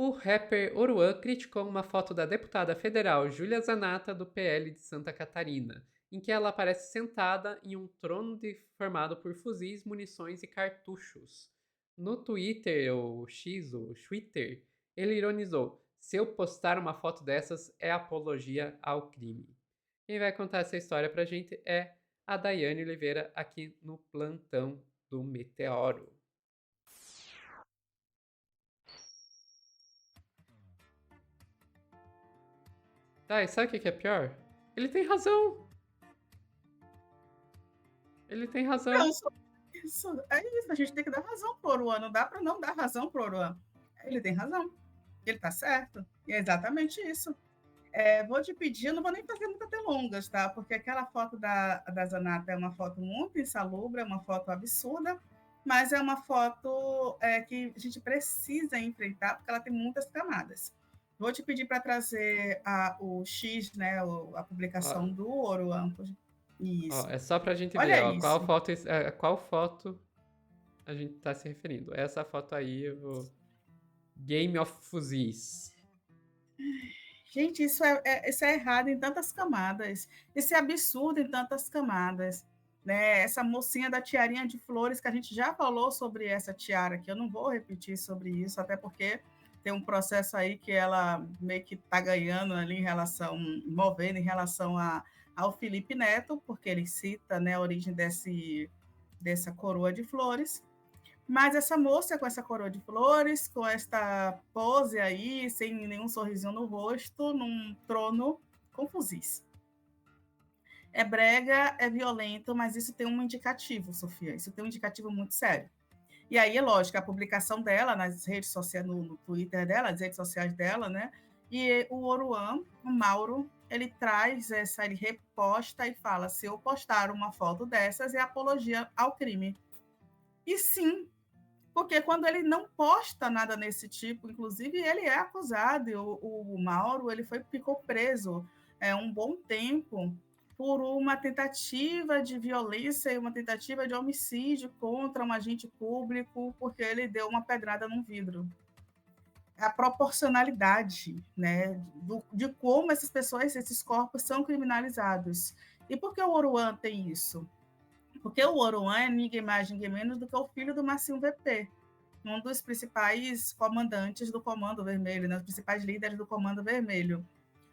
O rapper Oruan criticou uma foto da deputada federal Júlia Zanata, do PL de Santa Catarina, em que ela aparece sentada em um trono formado por fuzis, munições e cartuchos. No Twitter, ou X, ou Twitter, ele ironizou: se eu postar uma foto dessas, é apologia ao crime. Quem vai contar essa história pra gente é a Daiane Oliveira, aqui no plantão do Meteoro. Tá, e sabe o que é pior? Ele tem razão! Ele tem razão. Não, isso, é isso, a gente tem que dar razão pro Oruan, não dá para não dar razão pro Oruan. Ele tem razão, ele está certo, e é exatamente isso. Vou te pedir, não vou nem fazer muitas delongas, tá? Porque aquela foto da Zanata é uma foto muito insalubre, é uma foto absurda, mas é uma foto que a gente precisa enfrentar, porque ela tem muitas camadas. Vou te pedir para trazer o X, né, a Ó, publicação do Oruan. ó, Isso. é só pra gente ver, Olha ó, isso. qual foto a gente tá se referindo. Essa foto aí, o Game of Fuzis. Gente, isso é errado em tantas camadas. Isso é absurdo em tantas camadas. Né? Essa mocinha da tiarinha de flores, que a gente já falou sobre essa tiara, que eu não vou repetir sobre isso, até porque tem um processo aí que ela meio que está ganhando ali em relação, movendo em relação ao Felipe Neto, porque ele cita, né, a origem dessa coroa de flores. Mas essa moça com essa coroa de flores, com esta pose aí, sem nenhum sorrisinho no rosto, num trono com fuzis. É brega, é violento, mas isso tem um indicativo, Sofia. Isso tem um indicativo muito sério. E aí, é lógico, a publicação dela nas redes sociais, no Twitter dela, nas redes sociais dela, né? E o Oruan, o Mauro, ele traz ele reposta e fala: se eu postar uma foto dessas, é apologia ao crime. E sim, porque quando ele não posta nada nesse tipo, inclusive ele é acusado, o Mauro ficou preso um bom tempo por uma tentativa de violência e uma tentativa de homicídio contra um agente público, porque ele deu uma pedrada num vidro. A proporcionalidade, né, de como essas pessoas, esses corpos são criminalizados. E por que o Oruan tem isso? Porque o Oruan é ninguém mais, ninguém menos do que o filho do Marcinho VP, um dos principais comandantes do Comando Vermelho, né, os principais líderes do Comando Vermelho.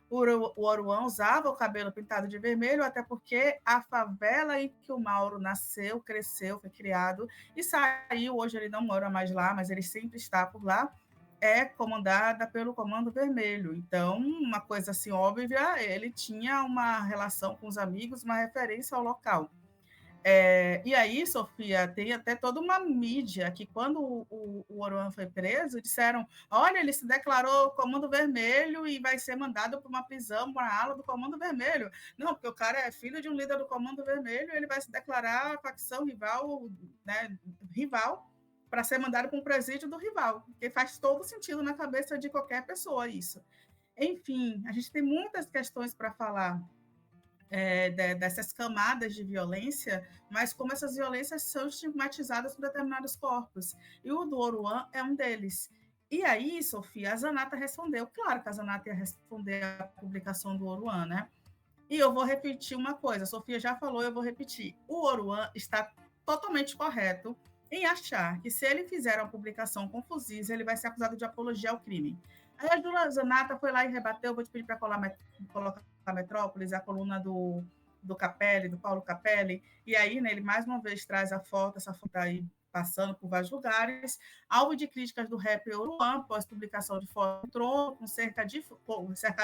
O Oruan usava o cabelo pintado de vermelho, até porque a favela em que o Mauro nasceu, cresceu, foi criado e saiu, hoje ele não mora mais lá, mas ele sempre está por lá, é comandada pelo Comando Vermelho. Então, uma coisa assim óbvia, ele tinha uma relação com os amigos, uma referência ao local. E aí, Sofia, tem até toda uma mídia que, quando o Oruan foi preso, disseram: olha, ele se declarou Comando Vermelho e vai ser mandado para uma prisão, para a ala do Comando Vermelho. Não, porque o cara é filho de um líder do Comando Vermelho, ele vai se declarar facção rival, né, rival, para ser mandado para um presídio do rival, porque faz todo sentido na cabeça de qualquer pessoa isso. Enfim, a gente tem muitas questões para falar dessas camadas de violência, mas como essas violências são estigmatizadas por determinados corpos. E o do Oruan é um deles. E aí, Sofia, a Zanata respondeu. Claro que a Zanata ia responder à publicação do Oruan, né? E eu vou repetir uma coisa, a Sofia já falou, eu vou repetir. O Oruan está totalmente correto em achar que se ele fizer uma publicação com fuzis, ele vai ser acusado de apologia ao crime. Aí a Júlia Zanata foi lá e rebateu, vou te pedir para colocar a Metrópolis, a coluna do Capelli, do Paulo Capelli, e aí né, ele mais uma vez traz a foto, essa foto aí passando por vários lugares, alvo de críticas do rapper Oruan, após publicação de foto, entrou com cercado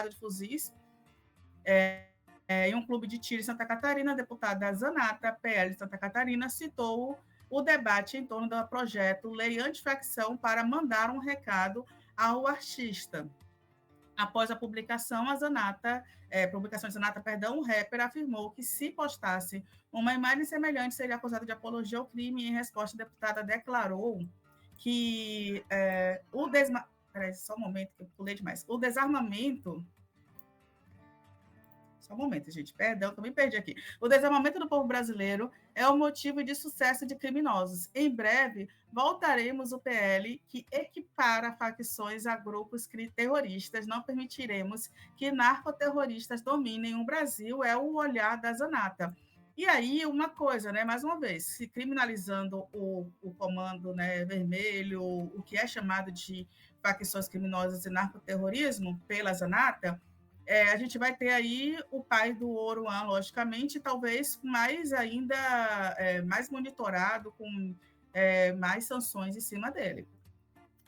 de fuzis, em um clube de tiro em Santa Catarina, a deputada Zanata, PL de Santa Catarina, citou o debate em torno do projeto Lei Antifacção para mandar um recado ao artista. Após a publicação, publicação de Zanata, perdão, o rapper afirmou que se postasse uma imagem semelhante, seria acusado de apologia ao crime. Em resposta, a deputada declarou que Peraí, só um momento que eu pulei demais. O desarmamento Só um momento, gente, perdão, que eu me perdi aqui. O desarmamento do povo brasileiro é o motivo de sucesso de criminosos. Em breve, voltaremos o PL que equipara facções a grupos terroristas. Não permitiremos que narcoterroristas dominem o Brasil, é o olhar da Zanata. E aí, uma coisa, né? Mais uma vez, se criminalizando o comando, né, vermelho, o que é chamado de facções criminosas e narcoterrorismo pela Zanata, a gente vai ter aí o pai do Oruan, logicamente, talvez mais ainda, mais monitorado, com mais sanções em cima dele.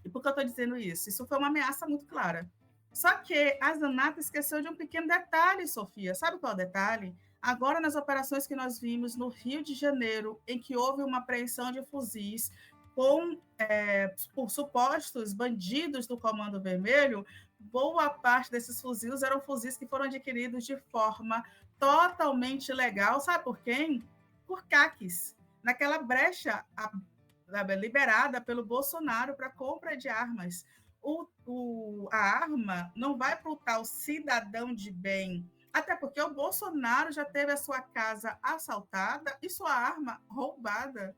E por que eu estou dizendo isso? Isso foi uma ameaça muito clara. Só que a Zanata esqueceu de um pequeno detalhe, Sofia. Sabe qual é o detalhe? Agora, nas operações que nós vimos no Rio de Janeiro, em que houve uma apreensão de fuzis por supostos bandidos do Comando Vermelho, boa parte desses fuzis eram fuzis que foram adquiridos de forma totalmente legal. Sabe por quem? Por CACs. Naquela brecha liberada pelo Bolsonaro para compra de armas. A arma não vai para o tal cidadão de bem, até porque o Bolsonaro já teve a sua casa assaltada e sua arma roubada.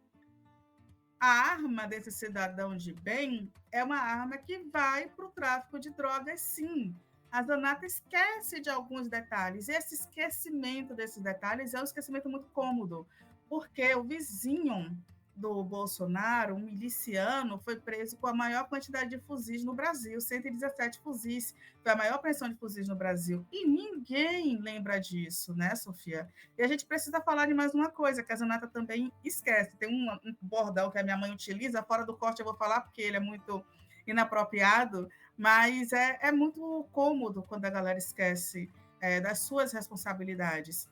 A arma desse cidadão de bem é uma arma que vai para o tráfico de drogas, sim. A Zanata esquece de alguns detalhes. E esse esquecimento desses detalhes é um esquecimento muito cômodo, porque o vizinho do Bolsonaro, um miliciano, foi preso com a maior quantidade de fuzis no Brasil, 117 fuzis. Foi a maior apreensão de fuzis no Brasil. E ninguém lembra disso, né, Sofia? E a gente precisa falar de mais uma coisa, que a Zanata também esquece. Tem um bordão que a minha mãe utiliza, fora do corte eu vou falar, porque ele é muito inapropriado, mas é muito cômodo quando a galera esquece das suas responsabilidades.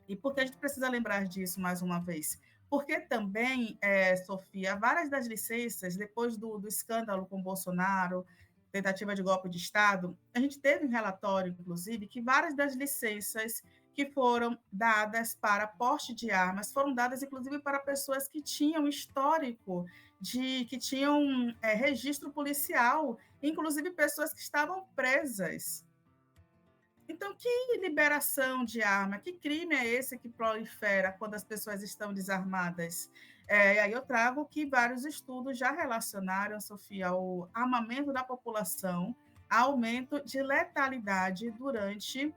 E por que a gente precisa lembrar disso mais uma vez? Porque também, Sofia, várias das licenças, depois do escândalo com Bolsonaro, tentativa de golpe de Estado, a gente teve um relatório, inclusive, que várias das licenças que foram dadas para porte de armas foram dadas, inclusive, para pessoas que tinham histórico, que tinham registro policial, inclusive pessoas que estavam presas. Então, que liberação de arma? Que crime é esse que prolifera quando as pessoas estão desarmadas? E aí eu trago que vários estudos já relacionaram, Sofia, ao armamento da população, aumento de letalidade durante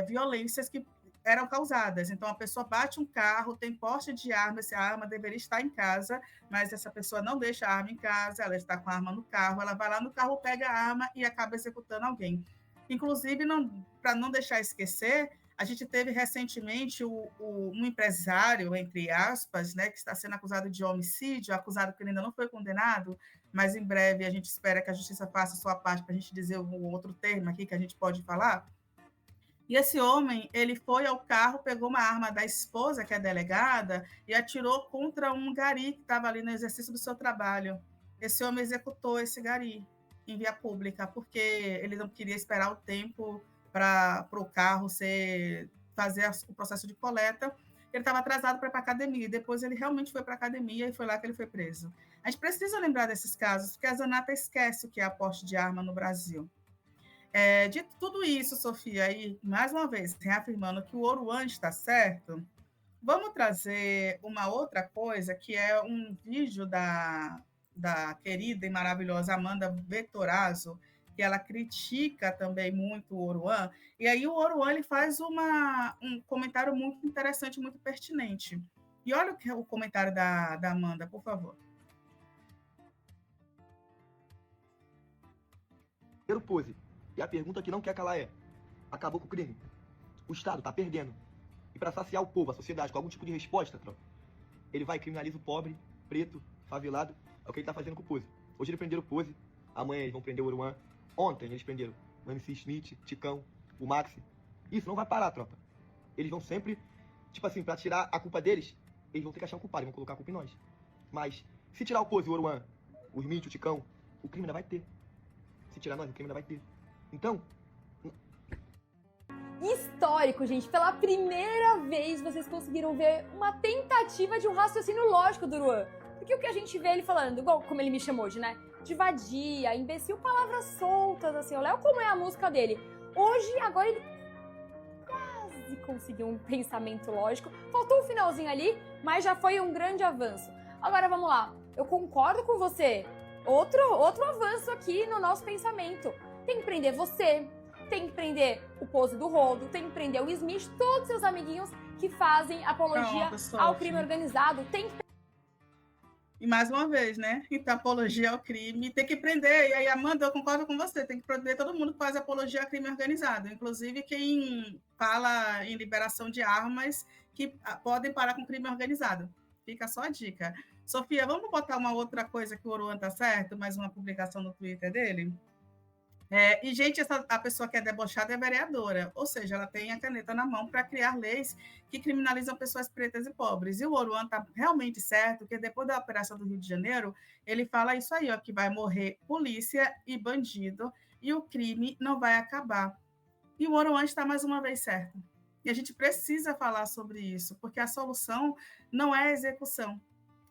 violências que eram causadas. Então, a pessoa bate um carro, tem porte de arma, essa arma deveria estar em casa, mas essa pessoa não deixa a arma em casa, ela está com a arma no carro, ela vai lá no carro, pega a arma e acaba executando alguém. Inclusive, para não deixar esquecer, a gente teve recentemente um empresário, entre aspas, né, que está sendo acusado de homicídio, acusado que ele ainda não foi condenado, mas em breve a gente espera que a justiça faça a sua parte para a gente dizer um outro termo aqui que a gente pode falar. E esse homem, ele foi ao carro, pegou uma arma da esposa, que é delegada, e atirou contra um gari que estava ali no exercício do seu trabalho. Esse homem executou esse gari em via pública, porque ele não queria esperar o tempo para o carro fazer o processo de coleta. Ele estava atrasado para ir para a academia, e depois ele realmente foi para a academia e foi lá que ele foi preso. A gente precisa lembrar desses casos, porque a Zanata esquece o que é a porte de arma no Brasil. De tudo isso, Sofia, e mais uma vez, reafirmando que o Oruan está certo, vamos trazer uma outra coisa, que é um vídeo da querida e maravilhosa Amanda Vettorazzo, que ela critica também muito o Oruan, e aí o Oruan ele faz um comentário muito interessante, muito pertinente. E olha o comentário da Amanda, por favor. Primeiro pose. E a pergunta que não quer calar é: acabou com o crime? O Estado tá perdendo. E para saciar o povo, a sociedade, com algum tipo de resposta, tropa, ele vai e criminaliza o pobre, preto, favelado. É o que ele tá fazendo com o Pose. Hoje eles prenderam o Pose, amanhã eles vão prender o Oruan. Ontem eles prenderam o MC Smith, Ticão, o Maxi. Isso não vai parar, tropa. Eles vão sempre, tipo assim, pra tirar a culpa deles, eles vão ter que achar um culpado, vão colocar a culpa em nós. Mas se tirar o Pose, o Oruan, o Smith, o Ticão, o crime ainda vai ter. Se tirar nós, o crime ainda vai ter. Então... Histórico, gente. Pela primeira vez vocês conseguiram ver uma tentativa de um raciocínio lógico do Oruan. Porque o que a gente vê ele falando, igual como ele me chamou de, né? De vadia, imbecil, palavras soltas, assim. Olha como é a música dele. Hoje, agora ele quase conseguiu um pensamento lógico. Faltou o finalzinho ali, mas já foi um grande avanço. Agora vamos lá, eu concordo com você. Outro avanço aqui no nosso pensamento. Tem que prender você, tem que prender o Pose do Rodo, tem que prender o Smith, todos seus amiguinhos que fazem apologia ao crime organizado. Tem que... E mais uma vez, né? Então, apologia ao crime tem que prender. E aí, Amanda, eu concordo com você, tem que prender todo mundo que faz apologia ao crime organizado, inclusive quem fala em liberação de armas que podem parar com crime organizado. Fica só a dica. Sofia, vamos botar uma outra coisa que o Oruan tá certo, mais uma publicação no Twitter dele? E, gente, a pessoa que é debochada é vereadora, ou seja, ela tem a caneta na mão para criar leis que criminalizam pessoas pretas e pobres. E o Oruan está realmente certo, que depois da Operação do Rio de Janeiro, ele fala isso aí, ó, que vai morrer polícia e bandido, e o crime não vai acabar. E o Oruan está mais uma vez certo. E a gente precisa falar sobre isso, porque a solução não é a execução.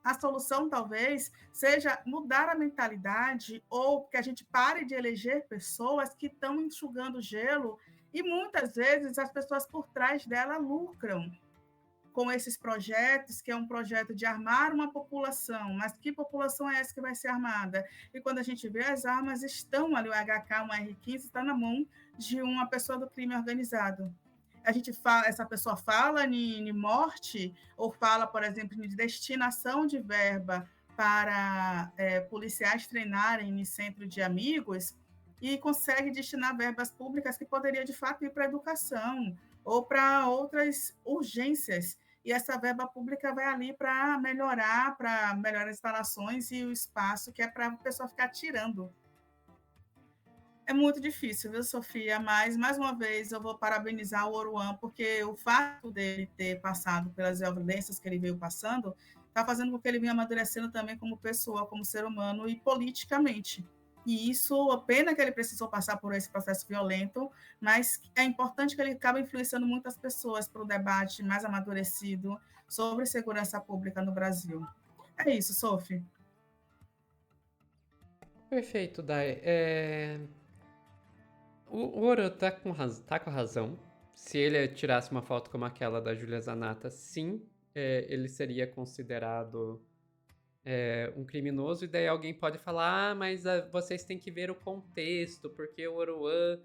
A solução, talvez, seja mudar a mentalidade ou que a gente pare de eleger pessoas que estão enxugando gelo e, muitas vezes, as pessoas por trás dela lucram com esses projetos, que é um projeto de armar uma população. Mas que população é essa que vai ser armada? E quando a gente vê, as armas estão ali, o HK, um R15, está na mão de uma pessoa do crime organizado. A gente fala, essa pessoa fala em morte, ou fala, por exemplo, de destinação de verba para policiais treinarem em centro de amigos, e consegue destinar verbas públicas que poderia, de fato, ir para a educação ou para outras urgências. E essa verba pública vai ali para melhorar as instalações e o espaço, que é para a pessoa ficar tirando. É muito difícil, viu, Sofia? Mas, mais uma vez, eu vou parabenizar o Oruan, porque o fato dele ter passado pelas violências que ele veio passando está fazendo com que ele venha amadurecendo também como pessoa, como ser humano e politicamente. E isso, a pena que ele precisou passar por esse processo violento, mas é importante que ele acabe influenciando muitas pessoas para o debate mais amadurecido sobre segurança pública no Brasil. É isso, Sophie. Perfeito, Dai. O Ouro tá com razão. Se ele tirasse uma foto como aquela da Júlia Zanata, sim, ele seria considerado um criminoso. E daí alguém pode falar, mas vocês têm que ver o contexto, porque o Oruan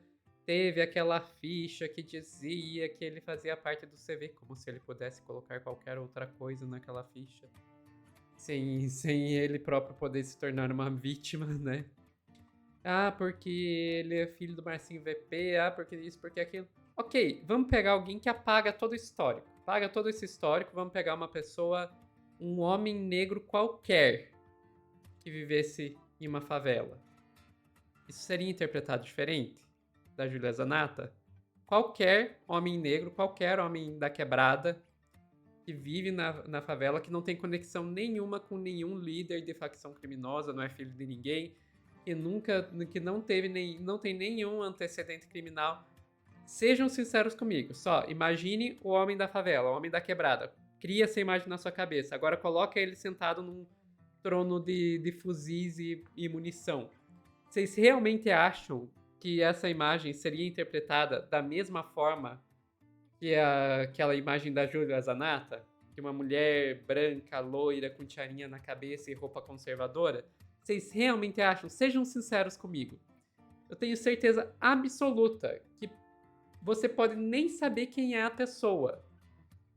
teve aquela ficha que dizia que ele fazia parte do CV, como se ele pudesse colocar qualquer outra coisa naquela ficha, sem ele próprio poder se tornar uma vítima, né? Ah, porque ele é filho do Marcinho VP, porque isso, porque aquilo. Ok, vamos pegar alguém que apaga todo o histórico. Apaga todo esse histórico, vamos pegar uma pessoa, um homem negro qualquer que vivesse em uma favela. Isso seria interpretado diferente da Júlia Zanata? Qualquer homem negro, qualquer homem da quebrada que vive na favela, que não tem conexão nenhuma com nenhum líder de facção criminosa, não é filho de ninguém, que não tem nenhum antecedente criminal. Sejam sinceros comigo. Só imagine o homem da favela, o homem da quebrada. Cria essa imagem na sua cabeça. Agora coloca ele sentado num trono de fuzis e munição. Vocês realmente acham que essa imagem seria interpretada da mesma forma que aquela imagem da Júlia Zanata? Que uma mulher branca, loira, com tiarinha na cabeça e roupa conservadora? Vocês realmente acham? Sejam sinceros comigo. Eu tenho certeza absoluta que você pode nem saber quem é a pessoa.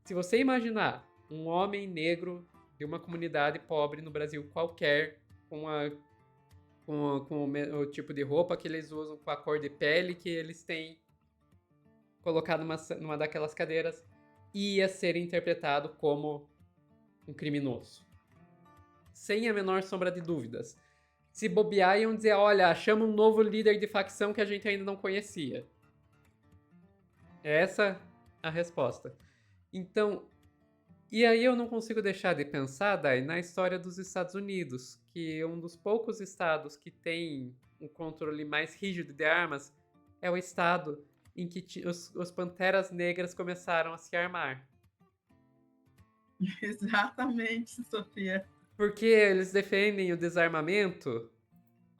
Se você imaginar um homem negro de uma comunidade pobre no Brasil qualquer, com o tipo de roupa que eles usam, com a cor de pele que eles têm, colocado numa daquelas cadeiras, ia ser interpretado como um criminoso. Sem a menor sombra de dúvidas. Se bobear, iam dizer, olha, achamos um novo líder de facção que a gente ainda não conhecia. Essa a resposta. Então, e aí eu não consigo deixar de pensar, Dai, na história dos Estados Unidos, que um dos poucos estados que tem um controle mais rígido de armas é o estado em que os Panteras Negras começaram a se armar. Exatamente, Sofia. Porque eles defendem o desarmamento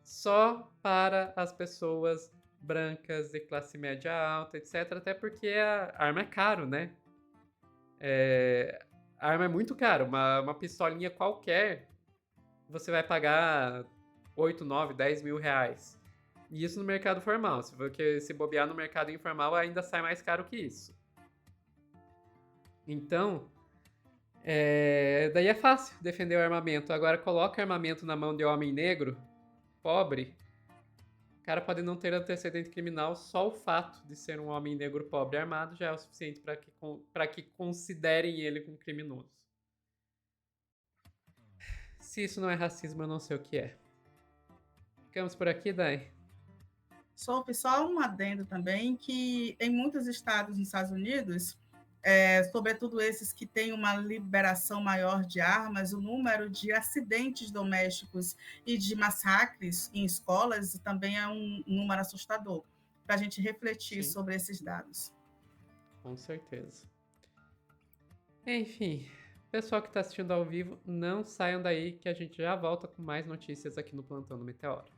só para as pessoas brancas, de classe média alta, etc. Até porque a arma é caro, né? A arma é muito cara. Uma pistolinha qualquer, você vai pagar 8, 9, 10 mil reais. E isso no mercado formal. Porque se bobear no mercado informal, ainda sai mais caro que isso. Então, daí é fácil defender o armamento. Agora, coloca armamento na mão de homem negro, pobre. O cara pode não ter antecedente criminal, só o fato de ser um homem negro pobre armado já é o suficiente para que considerem ele um criminoso. Se isso não é racismo, eu não sei o que é. Ficamos por aqui, Dai? Só um adendo também, que em muitos estados nos Estados Unidos, sobretudo esses que têm uma liberação maior de armas, o número de acidentes domésticos e de massacres em escolas também é um número assustador, para a gente refletir Sim. sobre esses dados. Com certeza. Enfim, pessoal que está assistindo ao vivo, não saiam daí que a gente já volta com mais notícias aqui no Plantão do Meteoro.